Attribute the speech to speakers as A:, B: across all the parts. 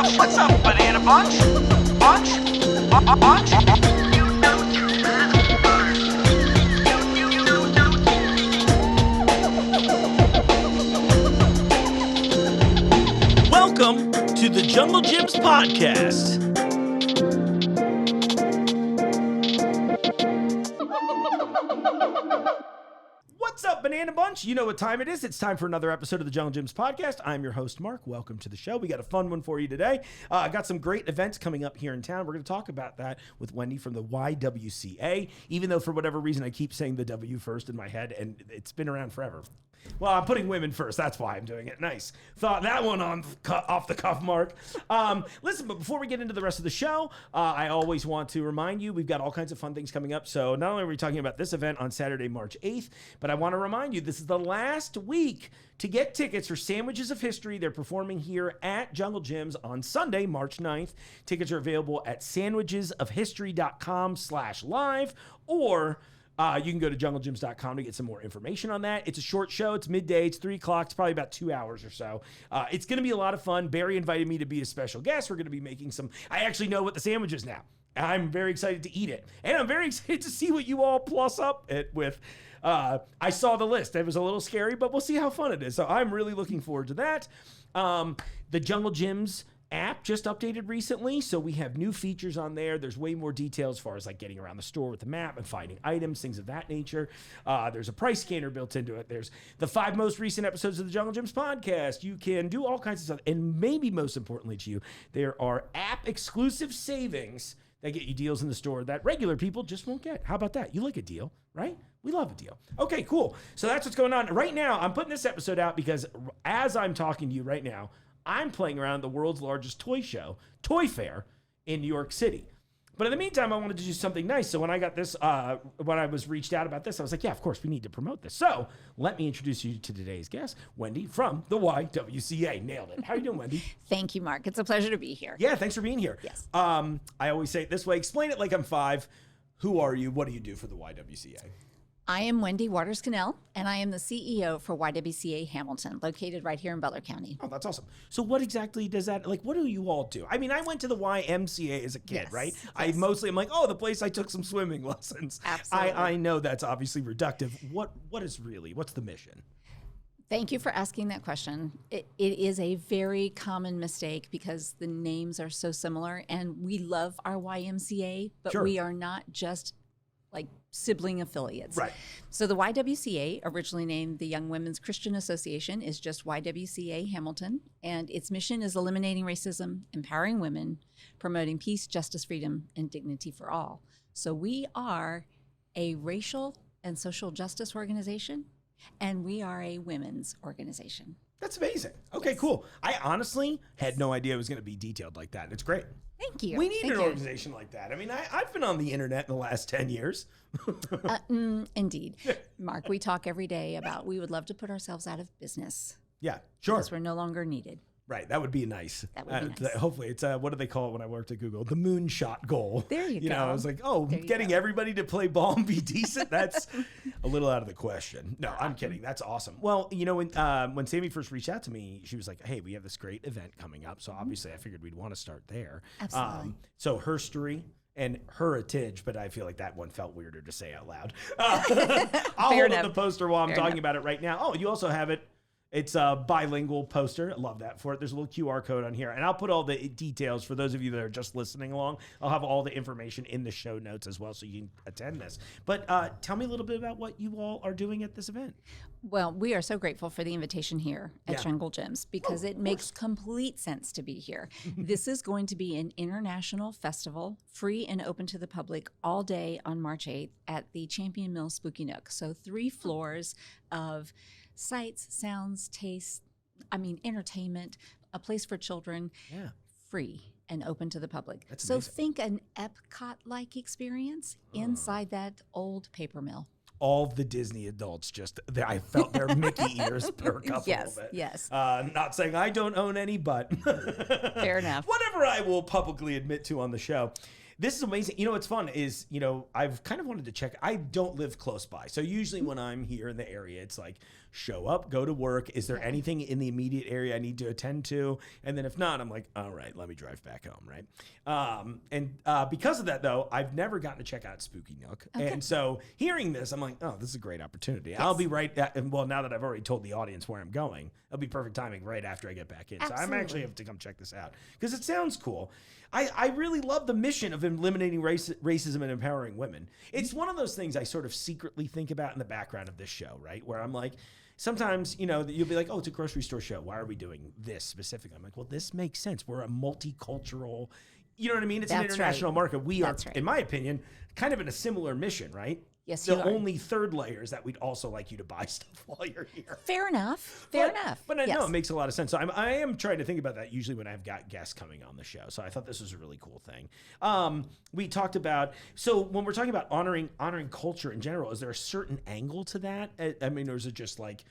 A: What's up, banana bunch? Bunch?
B: Welcome to the Jungle Gyms podcast. What's up, Banana Bunch? You know what time it is. It's time for another episode of the Jungle Gyms podcast. I'm your host, Mark. Welcome to the show. We got a fun one for you today. I got some great events coming up here in town. We're going to talk about that with Wendy from the YWCA, even though for whatever reason I keep saying the W first in my head, and it's been around forever. Well, I'm putting women first. That's why I'm doing it. Nice. Thought that one off the cuff, Mark. Listen, but before we get into the rest of the show, I always want to remind you, we've got all kinds of fun things coming up. So not only are we talking about this event on Saturday, March 8th, but I want to remind you, this is the last week to get tickets for Sandwiches of History. They're performing here at Jungle Gyms on Sunday, March 9th. Tickets are available at sandwichesofhistory.com/live, or you can go to junglejims.com to get some more information on that. It's a short show. It's midday. It's 3 o'clock. It's probably about 2 hours or so. It's going to be a lot of fun. Barry invited me to be a special guest. We're going to be making some. I actually know what the sandwich is now. I'm very excited to eat it. And I'm very excited to see what you all plus up it with. I saw the list. It was a little scary, but we'll see how fun it is. So I'm really looking forward to that. The Jungle Gyms app just updated recently, so we have new features on there. There's way more details as far as like getting around the store with the map and finding items, things of that nature. There's a price scanner built into it. There's the 5 most recent episodes of the Jungle Gyms podcast. You can do all kinds of stuff, and maybe most importantly to you, there are app exclusive savings that get you deals in the store that regular people just won't get. How about that? You like a deal, right? We love a deal. Okay, cool. So that's what's going on right now. I'm putting this episode out because as I'm talking to you right now, I'm playing around the world's largest toy show, Toy Fair, in New York City. But in the meantime, I wanted to do something nice. So when I got this, when I was reached out about this, I was like, yeah, of course, we need to promote this. So let me introduce you to today's guest, Wendy from the YWCA. Nailed it. How you doing, Wendy?
C: Thank you, Mark. It's a pleasure to be here.
B: Yeah, thanks for being here.
C: Yes.
B: I always say it this way. Explain it like I'm 5. Who are you? What do you do for the YWCA?
C: I am Wendy Waters-Cannell, and I am the CEO for YWCA Hamilton, located right here in Butler County.
B: Oh, that's awesome. So what exactly does that, like, what do you all do? I mean, I went to the YMCA as a kid,
C: Yes,
B: right?
C: yes.
B: I'm like, oh, the place I took some swimming lessons.
C: Absolutely.
B: I know that's obviously reductive. What's the mission?
C: Thank you for asking that question. It is a very common mistake because the names are so similar, and we love our YMCA, but
B: Sure.
C: we are not just like sibling affiliates.
B: Right.
C: So the YWCA, originally named the Young Women's Christian Association, is just YWCA Hamilton, and its mission is eliminating racism, empowering women, promoting peace, justice, freedom, and dignity for all. So we are a racial and social justice organization, and we are a women's organization.
B: That's amazing. Okay,
C: Yes.
B: Cool. I honestly had no idea it was going to be detailed like that. It's great.
C: Thank you.
B: We need
C: Thank
B: an
C: you.
B: organization like that. I mean, I've been on the internet in the last 10 years.
C: Indeed. Mark, we talk every day about we would love to put ourselves out of business
B: Yeah, sure.
C: because we're no longer needed.
B: Right, that would be nice.
C: That would be nice.
B: Hopefully, it's what do they call it when I worked at Google? The moonshot goal.
C: There you
B: You know,
C: go.
B: I was like, oh,
C: There you
B: getting
C: go.
B: everybody to play ball and be decent. That's a little out of the question. No, I'm kidding. That's awesome. Well, you know, when Sammy first reached out to me, she was like, hey, we have this great event coming up. So obviously, I figured we'd want to start there.
C: Absolutely.
B: So Herstory and Heritage, but I feel like that one felt weirder to say out loud. I'll
C: Fair
B: hold up
C: enough.
B: the poster while I'm
C: Fair
B: talking
C: enough.
B: about it right now. Oh, you also have it. It's a bilingual poster. I love that for it. There's a little QR code on here. And I'll put all the details for those of you that are just listening along. I'll have all the information in the show notes as well so you can attend this. But tell me a little bit about what you all are doing at this event.
C: Well, we are so grateful for the invitation here at
B: Yeah.
C: Jungle Gyms because it makes complete sense to be here. This is going to be an international festival, free and open to the public all day on March 8th at the Champion Mill Spooky Nook. So 3 floors of sights, sounds, tastes, entertainment, a place for children,
B: Yeah.
C: free and open to the public.
B: That's
C: so
B: amazing.
C: think an Epcot-like experience inside that old paper mill.
B: All the Disney adults I felt their Mickey ears perk up
C: Yes,
B: a little bit.
C: yes.
B: Not saying I don't own any, but
C: Fair enough.
B: Whatever I will publicly admit to on the show. This is amazing. You know, what's fun is, I've kind of wanted to check. I don't live close by. So usually when I'm here in the area, it's like, show up, go to work. Is there anything in the immediate area I need to attend to? And then if not, I'm like, all right, let me drive back home, right? Because of that, though, I've never gotten to check out Spooky Nook. Okay. And so hearing this, I'm like, oh, this is a great opportunity. Yes. I'll be right well, now that I've already told the audience where I'm going, it'll be perfect timing right after I get back in.
C: Absolutely.
B: So I'm actually have to come check this out because it sounds cool. I really love the mission of eliminating racism and empowering women. It's one of those things I sort of secretly think about in the background of this show, right? Where I'm like, sometimes, you'll be like, oh, it's a grocery store show. Why are we doing this specifically? I'm like, well, this makes sense. We're a multicultural, you know what I mean? It's an international market. We are, in my opinion, kind of in a similar mission, right?
C: Yes,
B: the only third layer is that we'd also like you to buy stuff while you're here.
C: Fair enough. Enough.
B: But I know it makes a lot of sense. So I am trying to think about that usually when I've got guests coming on the show. So I thought this was a really cool thing. We talked about, so when we're talking about honoring culture in general, is there a certain angle to that? I mean, or is it just like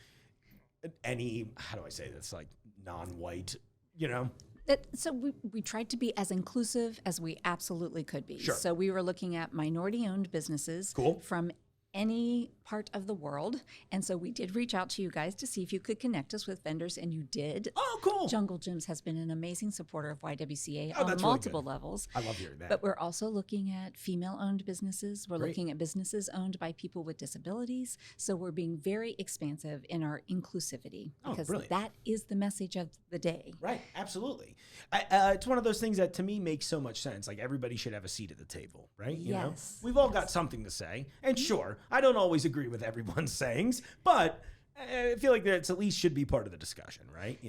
B: any, how do I say this, like non-white,
C: So we tried to be as inclusive as we absolutely could be.
B: Sure.
C: So we were looking at minority-owned businesses from any part of the world. And so we did reach out to you guys to see if you could connect us with vendors, and you did.
B: Oh, cool.
C: Jungle Gyms has been an amazing supporter of YWCA on multiple levels.
B: I love hearing that.
C: But we're also looking at female-owned businesses. We're looking at businesses owned by people with disabilities. So we're being very expansive in our inclusivity because that is the message of the day.
B: Right, absolutely. It's one of those things that to me makes so much sense. Like everybody should have a seat at the table, right? You know? We've all got something to say. And sure, I don't always agree with everyone's sayings, but I feel like that at least should be part of the discussion, right?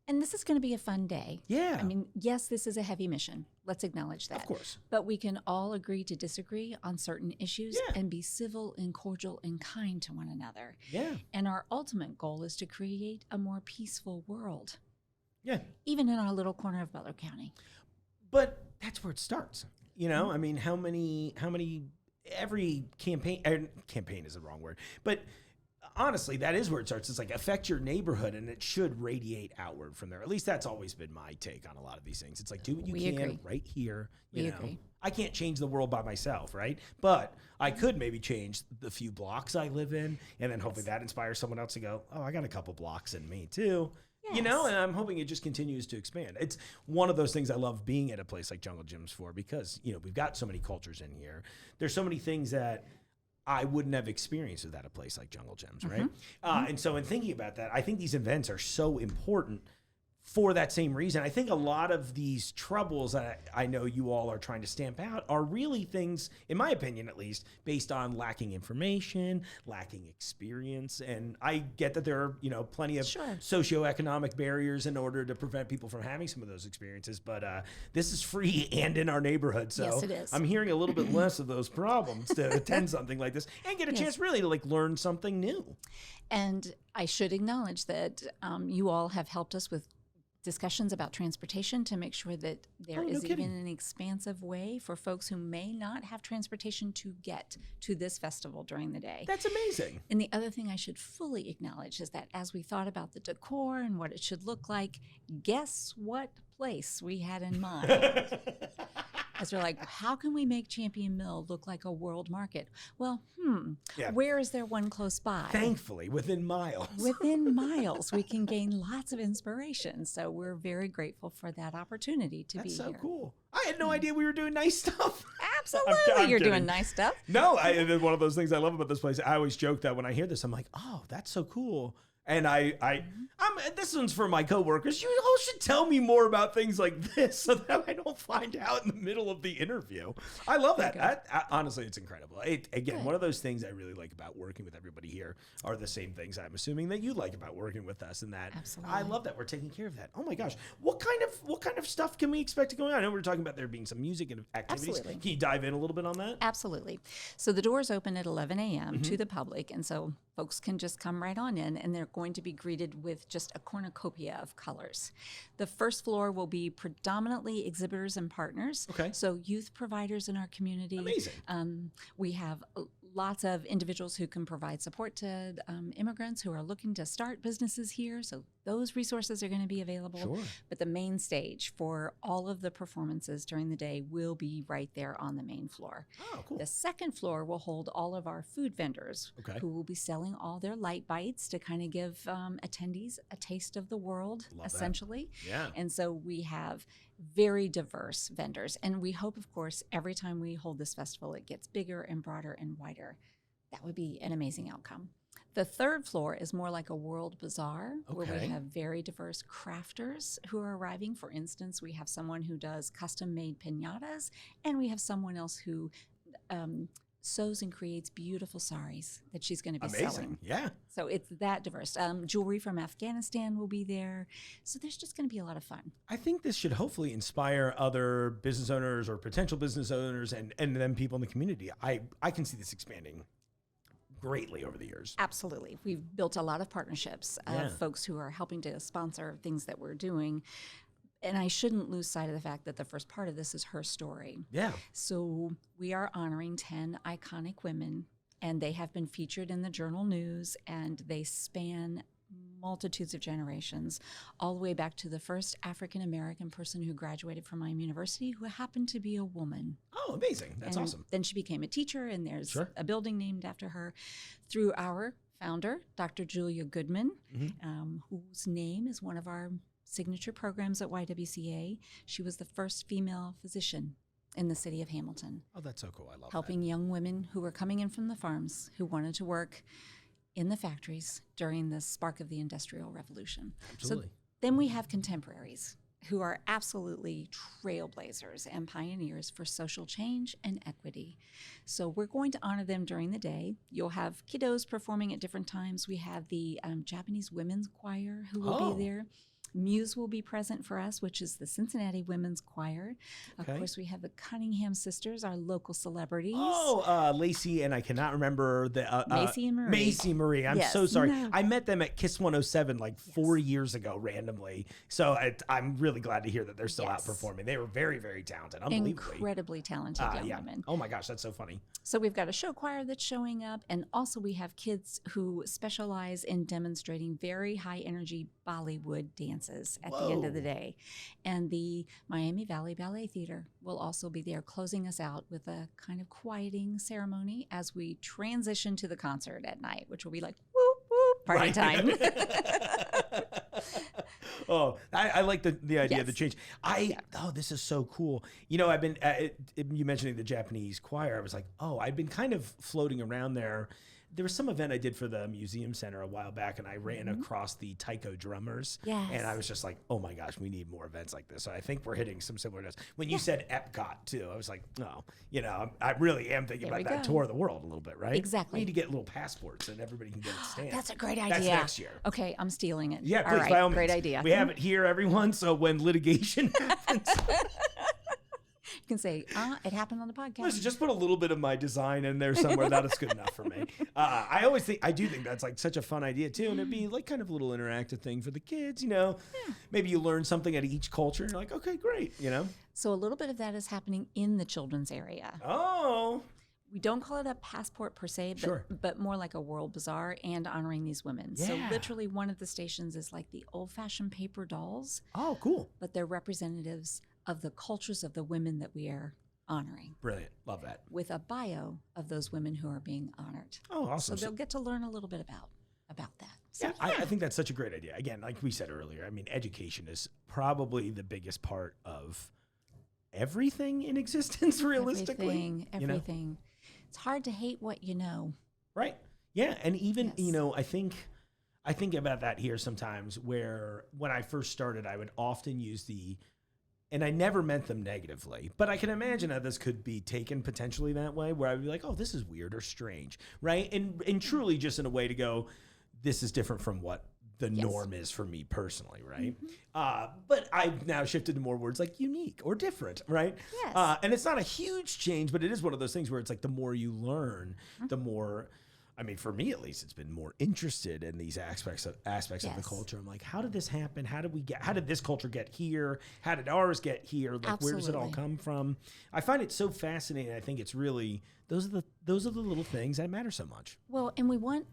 C: And this is going to be a fun day.
B: Yeah.
C: I mean, yes, this is a heavy mission. Let's acknowledge that.
B: Of course.
C: But we can all agree to disagree on certain issues and be civil and cordial and kind to one another.
B: Yeah.
C: And our ultimate goal is to create a more peaceful world.
B: Yeah.
C: Even in our little corner of Butler County.
B: But that's where it starts. I mean, how many every campaign is the wrong word, but honestly, that is where it starts. It's like affect your neighborhood, and it should radiate outward from there. At least that's always been my take on a lot of these things. It's like, do what you can right here. You know, I can't change the world by myself, right? But I could maybe change the few blocks I live in, and then hopefully that inspires someone else to go, oh, I got a couple blocks in me too. And I'm hoping it just continues to expand. It's one of those things I love being at a place like Jungle Gyms for, because, we've got so many cultures in here. There's so many things that I wouldn't have experienced without a place like Jungle Gyms, right? And so in thinking about that, I think these events are so important for that same reason. I think a lot of these troubles that I know you all are trying to stamp out are really things, in my opinion at least, based on lacking information, lacking experience. And I get that there are, plenty of socioeconomic barriers in order to prevent people from having some of those experiences. But this is free and in our neighborhood. So
C: yes, it is.
B: I'm hearing a little bit less of those problems to attend something like this and get a chance really to learn something new.
C: And I should acknowledge that you all have helped us with discussions about transportation to make sure that there is even an expansive way for folks who may not have transportation to get to this festival during the day.
B: That's amazing.
C: And the other thing I should fully acknowledge is that as we thought about the decor and what it should look like, guess what place we had in mind? As we're like, how can we make Champion Mill look like a world market? Well, where is there one close by?
B: Thankfully, within miles.
C: Within miles, we can gain lots of inspiration. So we're very grateful for that opportunity to be here.
B: That's so cool. I had no idea we were doing nice stuff.
C: Absolutely. You're doing nice stuff.
B: No, it's one of those things I love about this place. I always joke that when I hear this, I'm like, oh, that's so cool. And this one's for my coworkers. You all should tell me more about things like this so that I don't find out in the middle of the interview. I love that. Honestly, it's incredible. One of those things I really like about working with everybody here are the same things I'm assuming that you like about working with us, and that I love that we're taking care of that. Oh my gosh, what kind of stuff can we expect to go on? I know we were talking about there being some music and activities.
C: Absolutely.
B: Can you dive in a little bit on that?
C: Absolutely. So the doors open at 11 a.m. to the public, and so folks can just come right on in, and they're going to be greeted with just a cornucopia of colors. The first floor will be predominantly exhibitors and partners. Okay. So youth providers in our community.
B: Amazing.
C: We have lots of individuals who can provide support to immigrants who are looking to start businesses here. So those resources are going to be available.
B: Sure.
C: But the main stage for all of the performances during the day will be right there on the main floor.
B: Oh, cool.
C: The second floor will hold all of our food vendors who will be selling all their light bites to kind of give attendees a taste of the world, essentially.
B: Yeah.
C: And so we have very diverse vendors. And we hope, of course, every time we hold this festival, it gets bigger and broader and wider. That would be an amazing outcome. The third floor is more like a world bazaar where we have very diverse crafters who are arriving. For instance, we have someone who does custom-made piñatas, and we have someone else who sews and creates beautiful saris that she's going to be selling.
B: Yeah.
C: So it's that diverse. Jewelry from Afghanistan will be there. So there's just going to be a lot of fun.
B: I think this should hopefully inspire other business owners or potential business owners and then people in the community. I can see this expanding greatly over the years.
C: Absolutely. We've built a lot of partnerships of folks who are helping to sponsor things that we're doing. And I shouldn't lose sight of the fact that the first part of this is her story.
B: Yeah.
C: So we are honoring 10 iconic women, and they have been featured in the Journal News, and they span multitudes of generations, all the way back to the first African-American person who graduated from my university who happened to be a woman.
B: Oh, amazing. That's awesome.
C: Then she became a teacher, and there's a building named after her, through our founder, Dr. Julia Goodman, whose name is one of our signature programs at YWCA. She was the first female physician in the city of Hamilton.
B: Oh, that's so cool. I love
C: helping young women who were coming in from the farms who wanted to work in the factories during the spark of the Industrial Revolution.
B: Absolutely.
C: So then we have contemporaries who are absolutely trailblazers and pioneers for social change and equity. So we're going to honor them during the day. You'll have kiddos performing at different times. We have the Japanese Women's Choir who will be there. Muse will be present for us, which is the Cincinnati Women's Choir. Of course, we have the Cunningham Sisters, our local celebrities.
B: Oh, Lacey, and I cannot remember the
C: Macy and Marie.
B: Macy and Marie. I'm so sorry. No. I met them at Kiss 107 like 4 years ago randomly. So I'm really glad to hear that they're still out performing. They were very, very talented. Unbelievably.
C: Incredibly talented young women.
B: Oh my gosh, that's so funny.
C: So we've got a show choir that's showing up, and also we have kids who specialize in demonstrating very high energy Bollywood dances at the end of the day. And the Miami Valley Ballet Theater will also be there closing us out with a kind of quieting ceremony as we transition to the concert at night, which will be like, whoop, whoop, party time.
B: Oh, I like the idea of the change. Oh, this is so cool. You know, I've been, you mentioning the Japanese choir, I was like, oh, I've been kind of floating around there. There was some event I did for the museum center a while back, and I ran across the taiko drummers.
C: Yes.
B: And I was just like, oh my gosh, we need more events like this. So I think we're hitting some similar notes. When you said Epcot too, I was like, no, you know, I really am thinking about that tour of the world a little bit, right?
C: Exactly.
B: We need to get little passports and everybody can get a stand.
C: That's a great idea.
B: That's next year.
C: Okay, I'm stealing it.
B: Yeah, please,
C: all right,
B: by all means.
C: Great idea.
B: We have it here, everyone, so when litigation happens...
C: You can say, it happened on the podcast.
B: Listen, just put a little bit of my design in there somewhere. That is good enough for me. I do think that's like such a fun idea too. And it'd be like kind of a little interactive thing for the kids, you know, maybe you learn something at each culture and you're like, okay, great. You know?
C: So a little bit of that is happening in the children's area.
B: Oh,
C: we don't call it a passport per se, but more like a world bazaar and honoring these women.
B: Yeah.
C: So literally one of the stations is like the old-fashioned paper dolls.
B: Oh, cool.
C: But they're representatives of the cultures of the women that we are honoring.
B: Brilliant. Love that.
C: With a bio of those women who are being honored.
B: Oh, awesome.
C: So they'll get to learn a little bit about that. So,
B: yeah, I think that's such a great idea. Again, like we said earlier, I mean, education is probably the biggest part of everything in existence, realistically.
C: Everything.
B: You know?
C: It's hard to hate what you know.
B: Right. Yeah. And even, you know, I think about that here sometimes where when I first started, I would often use and I never meant them negatively, but I can imagine how this could be taken potentially that way, where I'd be like, oh, this is weird or strange, right? And truly just in a way to go, this is different from what the norm is for me personally, right? But I've now shifted to more words like unique or different, right?
C: Yes.
B: And it's not a huge change, but it is one of those things where it's like the more you learn, the more... I mean, for me at least, it's been more interested in these aspects of the culture. I'm like, how did this happen? How did this culture get here? How did ours get here? Like, where does it all come from? I find it so fascinating. I think it's really those are the little things that matter so much.
C: Well, and we want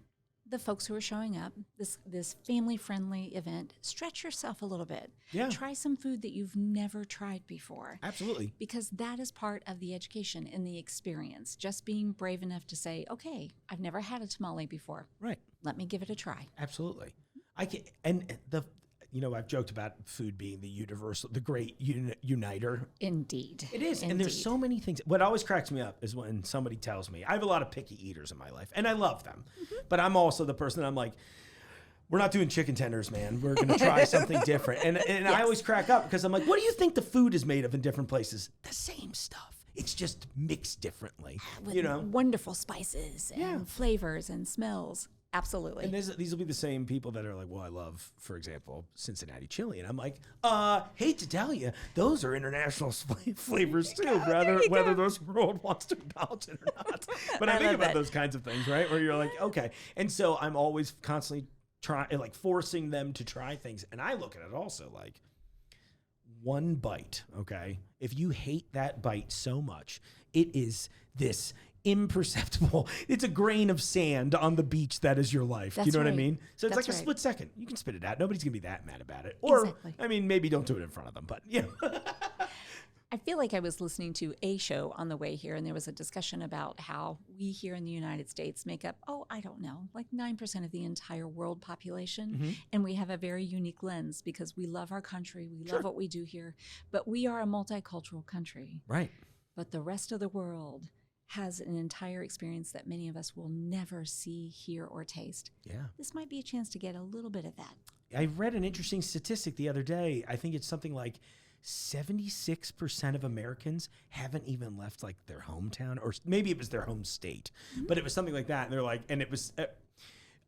C: the folks who are showing up, this family-friendly event, stretch yourself a little bit.
B: Yeah.
C: Try some food that you've never tried before.
B: Absolutely.
C: Because that is part of the education and the experience. Just being brave enough to say, okay, I've never had a tamale before.
B: Right.
C: Let me give it a try.
B: Absolutely. I've joked about food being the great uniter.
C: Indeed.
B: It is.
C: Indeed.
B: And there's so many things. What always cracks me up is when somebody tells me, I have a lot of picky eaters in my life, and I love them. But I'm also the person that I'm like, we're not doing chicken tenders, man. We're going to try something different. And
C: Yes.
B: I always crack up because I'm like, what do you think the food is made of in different places? The same stuff. It's just mixed differently.
C: With wonderful spices and flavors and smells. Absolutely.
B: And these will be the same people that are like, well, I love, for example, Cincinnati chili. And I'm like, hate to tell you, those are international flavors too, whether those world wants to acknowledge it or not. But I think about those kinds of things, right? Where you're like, okay. And so I'm always constantly forcing them to try things. And I look at it also like, one bite, okay? If you hate that bite so much, it is this imperceptible. It's a grain of sand on the beach that is your life.
C: That's
B: Do you know
C: right.
B: what I mean? So it's
C: That's
B: like a
C: right.
B: split second. You can spit it out. Nobody's going to be that mad about it. Or,
C: Exactly.
B: I mean, maybe don't do it in front of them, but
C: I feel like I was listening to a show on the way here, and there was a discussion about how we here in the United States make up, I don't know, like 9% of the entire world population. And we have a very unique lens because we love our country. We love what we do here. But we are a multicultural country.
B: Right.
C: But the rest of the world has an entire experience that many of us will never see, hear, or taste.
B: Yeah.
C: This might be a chance to get a little bit of that.
B: I read an interesting statistic the other day. I think it's something like 76% of Americans haven't even left like their hometown, or maybe it was their home state, but it was something like that. And they're like, and it was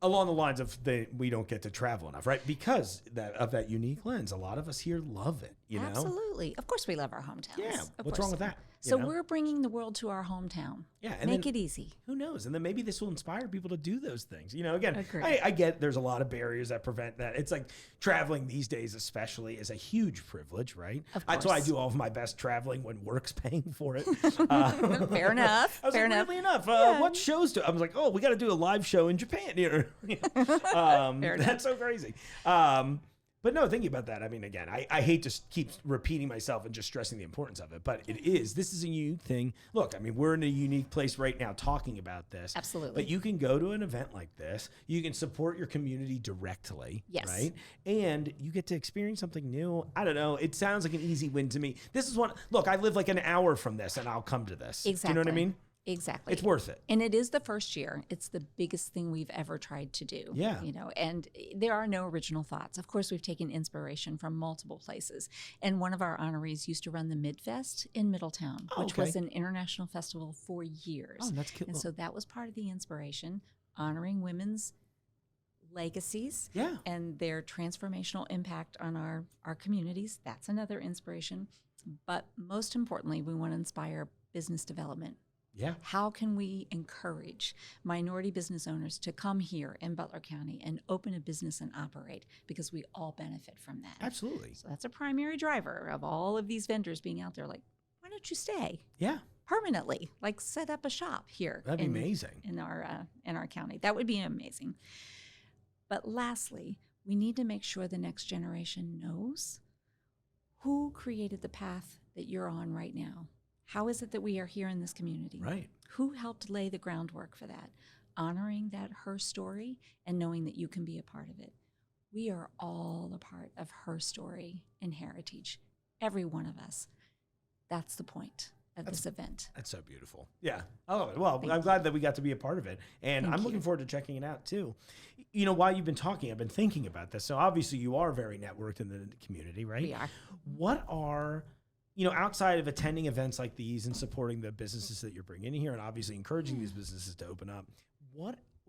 B: along the lines of we don't get to travel enough, right? Because of that unique lens. A lot of us here love it, you know?
C: Absolutely. Of course we love our hometowns.
B: Yeah.
C: Of
B: What's
C: course.
B: wrong with that?
C: So we're bringing the world to our hometown.
B: Yeah. And
C: Make it easy.
B: Who knows? And then maybe this will inspire people to do those things. You know, again,
C: Agreed.
B: I get there's a lot of barriers that prevent that. It's like traveling these days especially is a huge privilege, right?
C: Of
B: That's why I
C: course.
B: do all of my best traveling when work's paying for it.
C: Fair enough.
B: I was
C: Fair
B: like,
C: enough.
B: weirdly enough, what shows do I was like, oh, we got to do a live show in Japan. You know?
C: Fair enough.
B: That's so crazy. But no, thinking about that, I mean, again, I hate to keep repeating myself and just stressing the importance of it, but this is a unique thing. Look, I mean, we're in a unique place right now talking about this.
C: Absolutely.
B: But you can go to an event like this. You can support your community directly.
C: Yes.
B: Right? And you get to experience something new. I don't know. It sounds like an easy win to me. This is look, I live like an hour from this and I'll come to this.
C: Exactly.
B: Do you know what I mean?
C: Exactly.
B: It's worth it.
C: And it is the first year. It's the biggest thing we've ever tried to do.
B: Yeah.
C: You know, and there are no original thoughts. Of course, we've taken inspiration from multiple places. And one of our honorees used to run the Midfest in Middletown, which was an international festival for years.
B: Oh, that's cute.
C: And so that was part of the inspiration, honoring women's legacies and their transformational impact on our communities. That's another inspiration. But most importantly, we want to inspire business development.
B: Yeah.
C: How can we encourage minority business owners to come here in Butler County and open a business and operate? Because we all benefit from that.
B: Absolutely.
C: So that's a primary driver of all of these vendors being out there like, why don't you stay?
B: Yeah.
C: Permanently, like set up a shop here.
B: That'd be amazing.
C: In our county. That would be amazing. But lastly, we need to make sure the next generation knows who created the path that you're on right now. How is it that we are here in this community?
B: Right.
C: Who helped lay the groundwork for that? Honoring that her story and knowing that you can be a part of it. We are all a part of her story and heritage. Every one of us. That's the point of this event.
B: That's so beautiful. Yeah. I love it. Well, I'm glad that we got to be a part of it. And I'm looking forward to checking it out too. You know, while you've been talking, I've been thinking about this. So obviously you are very networked in the community, right?
C: We are.
B: What are, outside of attending events like these and supporting the businesses that you're bringing in here and obviously encouraging these businesses to open up,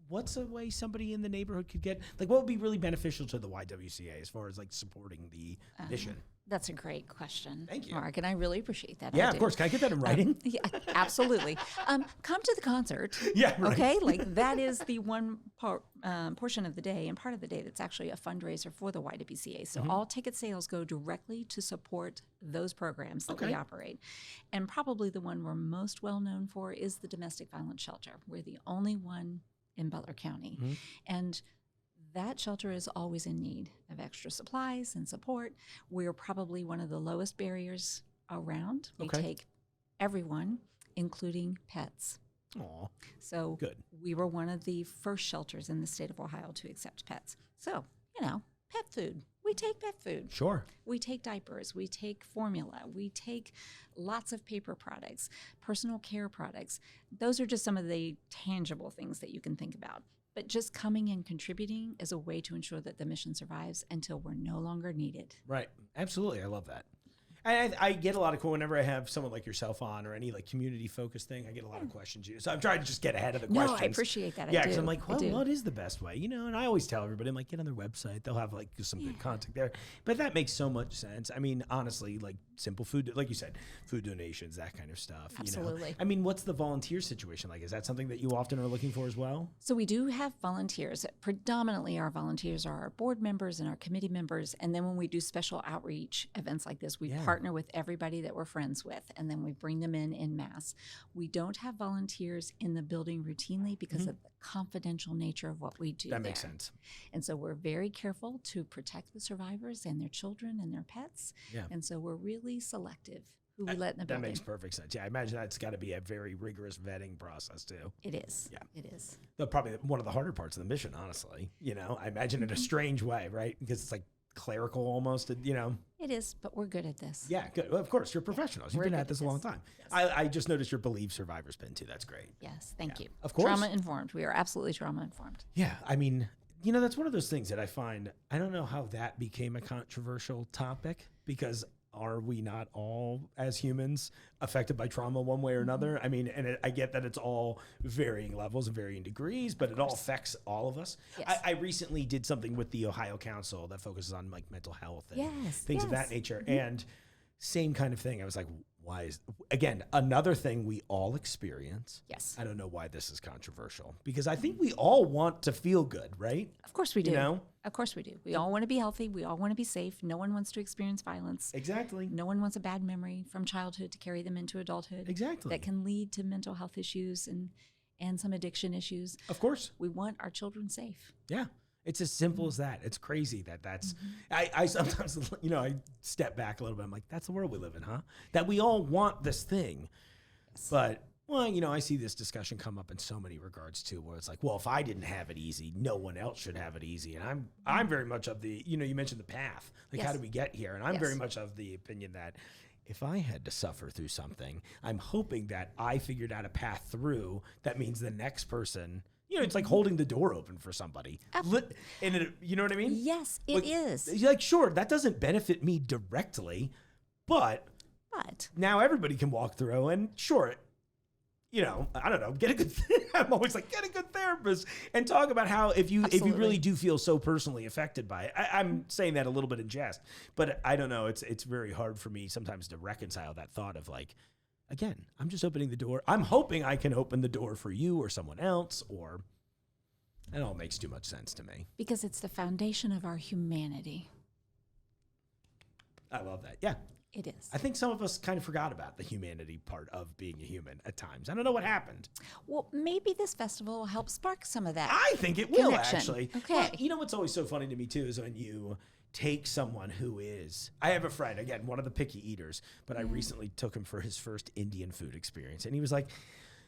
B: what's a way somebody in the neighborhood could get, like what would be really beneficial to the YWCA as far as like supporting the mission?
C: That's a great question.
B: Thank you.
C: Mark, and I really appreciate that.
B: Yeah, of course. Can I get that in writing?
C: Yeah, absolutely. Come to the concert.
B: Yeah, right.
C: Okay, like that is the one portion of the day and part of the day that's actually a fundraiser for the YWCA. So all ticket sales go directly to support those programs that we operate. And probably the one we're most well known for is the domestic violence shelter. We're the only one in Butler County. And that shelter is always in need of extra supplies and support. We're probably one of the lowest barriers around. We take everyone, including pets.
B: Aw,
C: so
B: good.
C: We were one of the first shelters in the state of Ohio to accept pets. So, pet food. We take pet food.
B: Sure.
C: We take diapers. We take formula. We take lots of paper products, personal care products. Those are just some of the tangible things that you can think about. But just coming and contributing is a way to ensure that the mission survives until we're no longer needed.
B: Right. Absolutely. I love that. I get a lot of whenever I have someone like yourself on or any like community focused thing, I get a lot of questions. So I'm trying to just get ahead of the questions.
C: No, I appreciate that.
B: Yeah, because I'm like, well, what is the best way? And I always tell everybody, I'm like, get on their website. They'll have like some good content there. But that makes so much sense. I mean, honestly, like simple food, like you said, food donations, that kind of stuff.
C: Absolutely.
B: I mean, what's the volunteer situation like? Is that something that you often are looking for as well?
C: So we do have volunteers. Predominantly our volunteers are our board members and our committee members. And then when we do special outreach events like this, we partner with everybody that we're friends with, and then we bring them in mass. We don't have volunteers in the building routinely because of the confidential nature of what we do.
B: That makes sense.
C: And so we're very careful to protect the survivors and their children and their pets. Yeah. And so we're really selective who we let in the building. That
B: makes perfect sense. Yeah, I imagine that's got to be a very rigorous vetting process too.
C: It is. Yeah, it is.
B: Probably one of the harder parts of the mission, honestly. I imagine in a strange way, right? Because it's like clerical almost,
C: It is, but we're good at this.
B: Yeah, good. Well, of course, you're professionals. You've been at this a long time. Yes. I just noticed your Believe Survivors pin too. That's great.
C: Yes, thank you.
B: Of course.
C: Trauma informed. We are absolutely trauma informed.
B: Yeah, I mean, that's one of those things that I find, I don't know how that became a controversial topic, because are we not all, as humans, affected by trauma one way or another? I mean, and I get that it's all varying levels and varying degrees, but it all affects all of us. Yes. I recently did something with the Ohio Council that focuses on like mental health and things of that nature. And same kind of thing. I was like, why is, again, another thing we all experience.
C: Yes.
B: I don't know why this is controversial, because I think we all want to feel good, right?
C: Of course we do. Of course we do. We all want to be healthy. We all want to be safe. No one wants to experience violence.
B: Exactly.
C: No one wants a bad memory from childhood to carry them into adulthood.
B: Exactly.
C: That can lead to mental health issues and some addiction issues.
B: Of course.
C: We want our children safe.
B: Yeah. It's as simple as that. It's crazy that's, I sometimes, I step back a little bit. I'm like, that's the world we live in, huh? That we all want this thing. Yes. But, I see this discussion come up in so many regards too, where it's like, well, if I didn't have it easy, no one else should have it easy. And I'm very much of the, you mentioned the path, like how did we get here? And I'm very much of the opinion that if I had to suffer through something, I'm hoping that I figured out a path through. That means the next person, it's like holding the door open for somebody. And you know what I mean?
C: Yes, it is.
B: Like, sure, that doesn't benefit me directly, but now everybody can walk through, and sure, I don't know, get a good, I'm always like, get a good therapist and talk about how if you really do feel so personally affected by it. I'm saying that a little bit in jest, but I don't know, it's very hard for me sometimes to reconcile that thought of like, again, I'm just opening the door. I'm hoping I can open the door for you or someone else, or it all makes too much sense to me.
C: Because it's the foundation of our humanity.
B: I love that. Yeah.
C: It is.
B: I think some of us kind of forgot about the humanity part of being a human at times. I don't know what happened.
C: Well, maybe this festival will help spark some of that.
B: I think it will,
C: connection.
B: Actually.
C: Okay.
B: Well, what's always so funny to me, too, is when you take someone who is, I have a friend, again, one of the picky eaters, but I recently took him for his first Indian food experience. And he was like,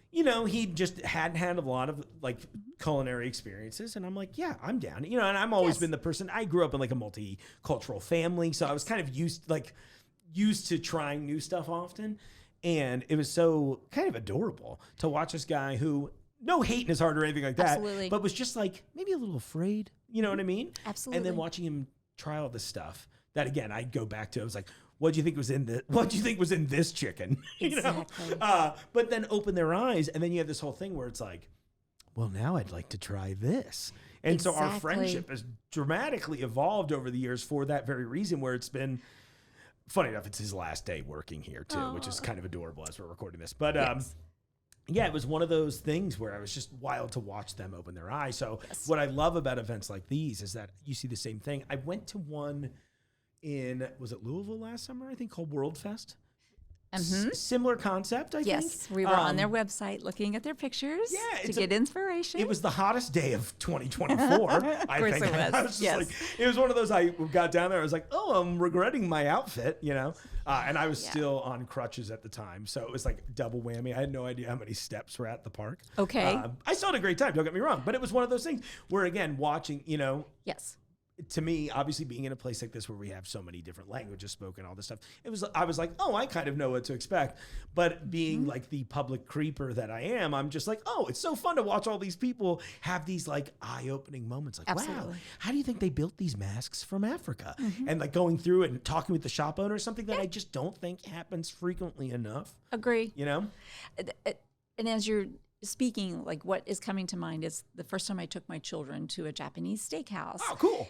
B: he just hadn't had a lot of like culinary experiences. And I'm like, yeah, I'm down. And I'm always been the person, I grew up in like a multicultural family. So I was kind of used to trying new stuff often. And it was so kind of adorable to watch this guy who, no hate in his heart or anything like that,
C: Absolutely.
B: But was just like maybe a little afraid. You know what I mean?
C: Absolutely.
B: And then watching him try all this stuff that, again, I'd go back to, I was like, what do you think was in this chicken?
C: Exactly.
B: But then open their eyes, and then you have this whole thing where it's like, well, now I'd like to try this. And so our friendship has dramatically evolved over the years for that very reason, where it's been, funny enough, it's his last day working here too, which is kind of adorable as we're recording this. But yeah, it was one of those things where I was just wild to watch them open their eyes. So what I love about events like these is that you see the same thing. I went to one in, was it Louisville last summer, I think, called World Fest? Similar concept, I think.
C: Yes, we were on their website looking at their pictures to get inspiration.
B: It was the hottest day of 2024, I think.
C: It was.
B: I was just like, it was one of those, I got down there, I was like, oh, I'm regretting my outfit, you know? And I was still on crutches at the time, so it was like double whammy. I had no idea how many steps were at the park.
C: Okay.
B: I still had a great time, don't get me wrong, but it was one of those things where, again, watching, you know.
C: Yes.
B: To me, obviously being in a place like this where we have so many different languages spoken, all this stuff, I was like, oh, I kind of know what to expect. But being like the public creeper that I am, I'm just like, oh, it's so fun to watch all these people have these like eye-opening moments. Like, wow, how do you think they built these masks from Africa? And like going through it and talking with the shop owner, something that I just don't think happens frequently enough.
C: Agree.
B: You know?
C: And as you're speaking, like what is coming to mind is the first time I took my children to a Japanese steakhouse.
B: Oh, cool.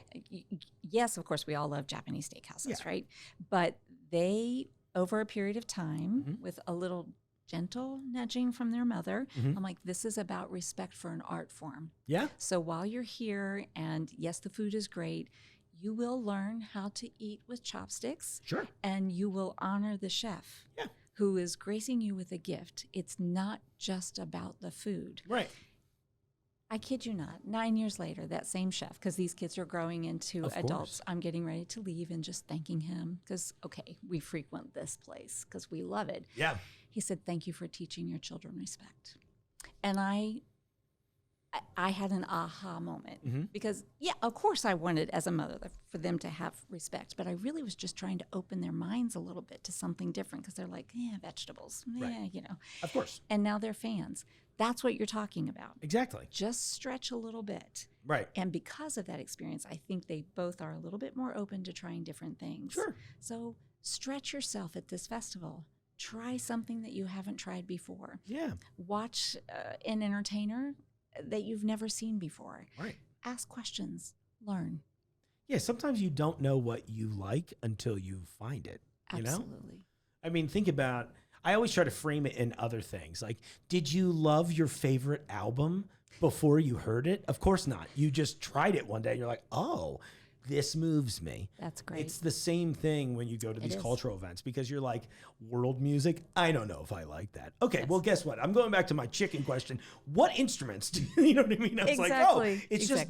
C: Yes, of course, we all love Japanese steakhouses, right? But they, over a period of time, with a little gentle nudging from their mother, I'm like, this is about respect for an art form. Yeah. So while you're here, and yes, the food is great, you will learn how to eat with chopsticks. Sure. And you will honor the chef. Yeah. Who is gracing you with a gift. It's not just about the food. Right. I kid you not, 9 years later, that same chef, because these kids are growing into adults, I'm getting ready to leave and just thanking him because, okay, we frequent this place because we love it. Yeah. He said, thank you for teaching your children respect. And I had an aha moment because, yeah, of course I wanted as a mother for them to have respect, but I really was just trying to open their minds a little bit to something different because they're like, yeah, vegetables, you know. Of course. And now they're fans. That's what you're talking about. Exactly. Just stretch a little bit. Right. And because of that experience, I think they both are a little bit more open to trying different things. Sure. So stretch yourself at this festival. Try something that you haven't tried before. Yeah. Watch an entertainer that you've never seen before. Right. Ask questions. Learn. Yeah, sometimes you don't know what you like until you find it. Absolutely. You know? I mean, think about, I always try to frame it in other things. Like, did you love your favorite album before you heard it? Of course not. You just tried it one day and you're like, oh, this moves me. That's great. It's the same thing when you go to these cultural events because you're like, world music? I don't know if I like that. Okay, well, guess what? I'm going back to my chicken question. What instruments do you know what I mean? I was like, oh, it's just,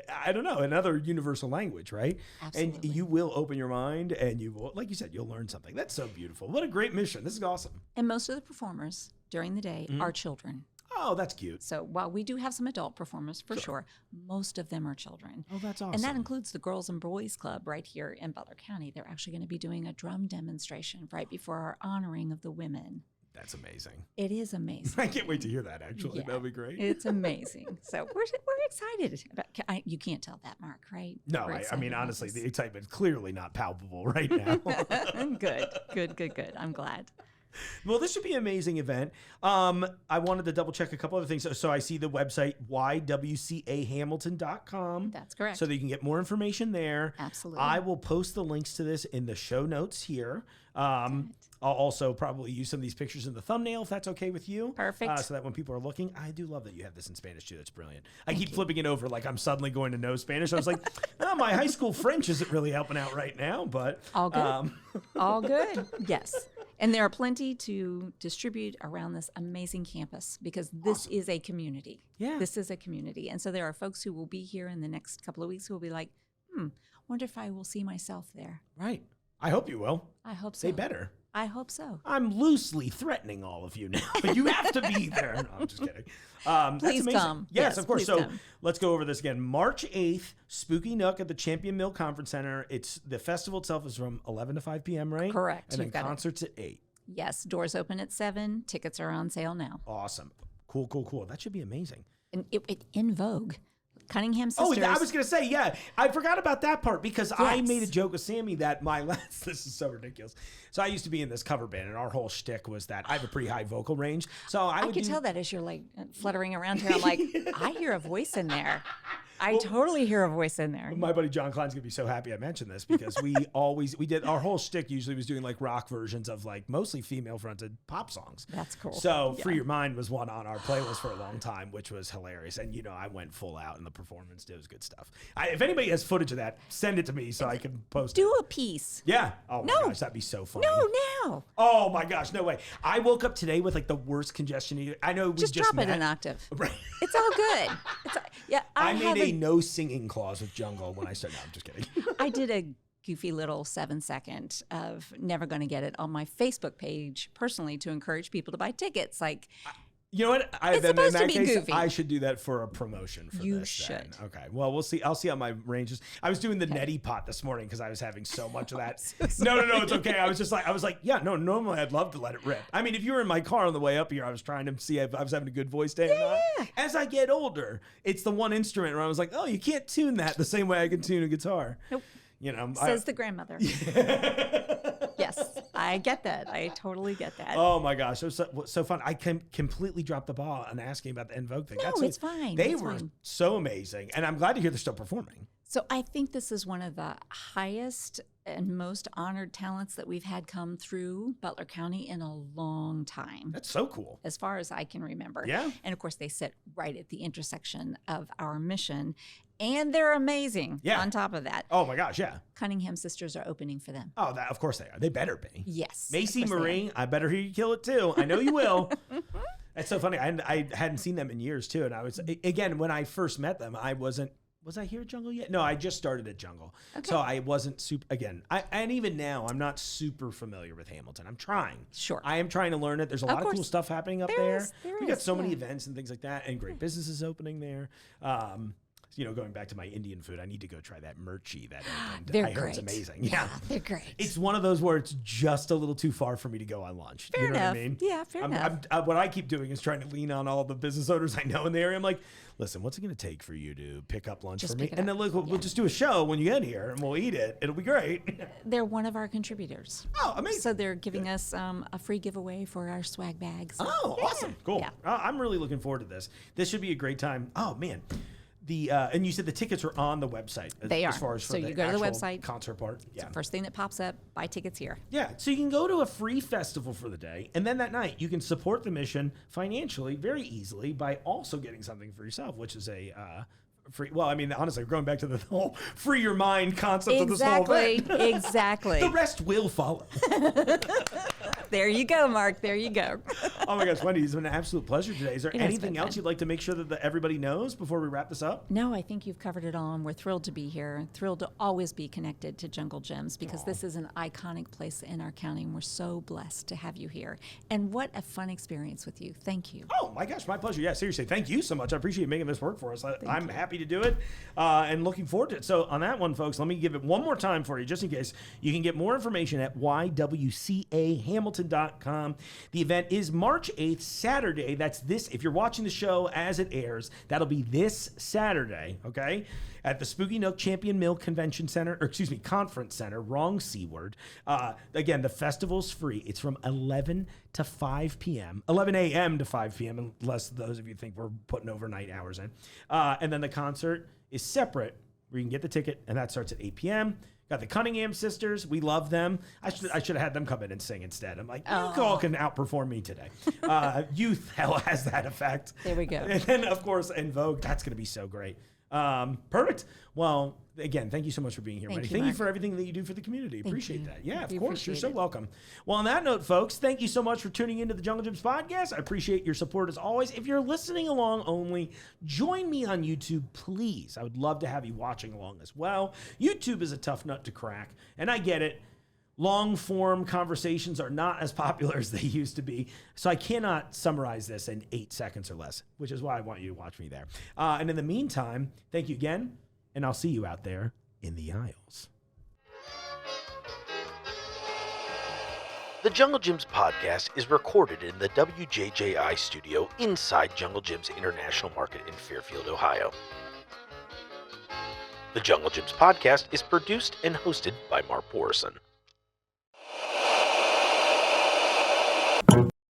C: I don't know, another universal language, right? Absolutely. And you will open your mind and you will, like you said, you'll learn something. That's so beautiful. What a great mission. This is awesome. And most of the performers during the day are children. Oh, that's cute. So while we do have some adult performers for sure, most of them are children. Oh, that's awesome. And that includes the Girls and Boys Club right here in Butler County. They're actually going to be doing a drum demonstration right before our honoring of the women. That's amazing. It is amazing. I can't wait to hear that, actually. Yeah, that'll be great. It's amazing. So we're excited. You can't tell that, Mark, right? No, I mean, honestly, the excitement's clearly not palpable right now. Good. I'm glad. Well, this should be an amazing event. I wanted to double check a couple other things. So I see the website, YWCAHamilton.com. That's correct. So that you can get more information there. Absolutely. I will post the links to this in the show notes here. I'll also probably use some of these pictures in the thumbnail if that's okay with you. Perfect. So that when people are looking, I do love that you have this in Spanish too. That's brilliant. I keep flipping it over like I'm suddenly going to know Spanish. I was like, oh, my high school French isn't really helping out right now, but. All good. All good. Yes. And there are plenty to distribute around this amazing campus because this is a community. Yeah. This is a community. And so there are folks who will be here in the next couple of weeks who will be like, wonder if I will see myself there. Right. I hope you will. I hope so. They better. I hope so. I'm loosely threatening all of you now, but you have to be there. No, I'm just kidding. Please come. Yes, of course. So let's go over this again. March 8th, Spooky Nook at the Champion Mill Conference Center. The festival itself is from 11 to 5 p.m., right? Correct. And then concerts at 8. Yes, doors open at 7. Tickets are on sale now. Awesome. Cool. That should be amazing. And it in vogue. Cunningham Sisters. Oh, I was going to say, yeah. I forgot about that part because I made a joke with Sammy that this is so ridiculous. So I used to be in this cover band, and our whole shtick was that I have a pretty high vocal range. So I could tell that as you're like fluttering around here. I'm like, I hear a voice in there. I totally hear a voice in there.
B: My buddy John Klein's gonna be so happy I mentioned this because we did our whole shtick usually was doing like rock versions of like mostly female fronted pop songs.
C: That's cool.
B: So Free Your Mind was one on our playlist for a long time, which was hilarious. And I went full out in the performance. It was good stuff. If anybody has footage of that, send it to me so I can post it.
C: Do a piece.
B: Yeah. Oh my gosh, that'd be so funny.
C: No, now.
B: Oh my gosh, no way. I woke up today with like the worst congestion. I know we just
C: drop
B: met.
C: it an octave.
B: Right.
C: It's all good.
B: I made a no singing clause with Jungle when I started. No, I'm just kidding.
C: I did a goofy little 7-second of Never Gonna Get It on my Facebook page personally to encourage people to buy tickets. Like,
B: you know what?
C: It's supposed to be goofy.
B: I should do that for a promotion for
C: you
B: this.
C: should.
B: Then. Okay. Well, we'll see. I'll see how my range is. I was doing the neti pot this morning because I was having so much of that. No, it's okay. I was like, yeah, no, normally I'd love to let it rip. I mean, if you were in my car on the way up here, I was trying to see if I was having a good voice day or not. As I get older, it's the one instrument where I was like, oh, you can't tune that the same way I can tune a guitar.
C: Nope.
B: Says
C: the grandmother. Yes, I get that. I totally get that.
B: Oh my gosh, it was so fun. I completely dropped the ball on asking about the En Vogue thing.
C: No, it's fine.
B: They were so amazing, and I'm glad to hear they're still performing.
C: So I think this is one of the highest and most honored talents that we've had come through Butler County in a long time.
B: That's so cool.
C: As far as I can remember.
B: Yeah.
C: And of course, they sit right at the intersection of our mission. And they're amazing on top of that.
B: Oh my gosh, yeah.
C: Cunningham Sisters are opening for them.
B: Oh, of course they are. They better be.
C: Yes.
B: Macy Marie, I better hear you kill it too. I know you will. That's so funny. I hadn't seen them in years too. And I was, again, when I first met them, was I here at Jungle yet? No, I just started at Jungle. Okay. So I wasn't super, and even now, I'm not super familiar with Hamilton. I'm trying.
C: Sure.
B: I am trying to learn it. There's a lot of cool stuff happening up there. We got so many events and things like that, and great businesses opening there. Going back to my Indian food, I need to go try that murchi that opened.
C: They're
B: I heard it's amazing.
C: Yeah, they're great.
B: It's one of those where it's just a little too far for me to go on lunch.
C: Fair enough.
B: What I mean?
C: Yeah, fair enough.
B: What I keep doing is trying to lean on all the business owners I know in the area. I'm like, listen, what's it going to take for you to pick up lunch for me? And then we'll just do a show when you get here and we'll eat it. It'll be great.
C: They're one of our contributors.
B: Oh, amazing.
C: So they're giving us a free giveaway for our swag bags.
B: Oh, awesome. Cool. Yeah. I'm really looking forward to this. This should be a great time. Oh, man. And you said the tickets are on the website.
C: They are.
B: As far as
C: so you go to the website.
B: Concert part. Yeah.
C: It's the first thing that pops up. Buy tickets here.
B: Yeah. So you can go to a free festival for the day, and then that night you can support the mission financially very easily by also getting something for yourself, which is a free. Well, I mean, honestly, going back to the whole free your mind concept of this whole thing.
C: Exactly.
B: The rest will follow.
C: There you go, Mark. There you go.
B: Oh my gosh, Wendy, it's been an absolute pleasure today. Is there anything else you'd like to make sure that everybody knows before we wrap this up?
C: No, I think you've covered it all, and we're thrilled to be here. Thrilled to always be connected to Jungle Gyms because this is an iconic place in our county, and we're so blessed to have you here. And what a fun experience with you. Thank you.
B: Oh my gosh, my pleasure. Yeah, seriously, thank you so much. I appreciate making this work for us. I'm happy to do it and looking forward to it. So on that one, folks, let me give it one more time for you, just in case. You can get more information at YWCAHamilton.com. The event is March 8th, Saturday. That's this. If you're watching the show as it airs, that'll be this Saturday, okay? At the Spooky Nook Champion Mill Convention Center, Conference Center, wrong C word. Again, the festival's free. It's from 11 to 5 p.m., 11 a.m. to 5 p.m., unless those of you think we're putting overnight hours in. And then the concert is separate, where you can get the ticket, and that starts at 8 p.m., Got the Cunningham sisters. We love them. I should have had them come in and sing instead. I'm like, you all can outperform me today. Youth hell has that effect.
C: There we go.
B: And then, of course, En Vogue. That's going to be so great. Perfect. Well, again, thank you so much for being here, Wendy. Thank you for everything that you do for the community. Appreciate that. Yeah, of course. You're so welcome. Well, on that note, folks, thank you so much for tuning into the Jungle Gyms podcast. I appreciate your support as always. If you're listening along only, join me on YouTube, please. I would love to have you watching along as well. YouTube is a tough nut to crack, and I get it. Long-form conversations are not as popular as they used to be, so I cannot summarize this in 8 seconds or less, which is why I want you to watch me there. And in the meantime, thank you again, and I'll see you out there in the aisles.
A: The Jungle Gyms podcast is recorded in the WJJI studio inside Jungle Gyms International Market in Fairfield, Ohio. The Jungle Gyms podcast is produced and hosted by Mark Borison.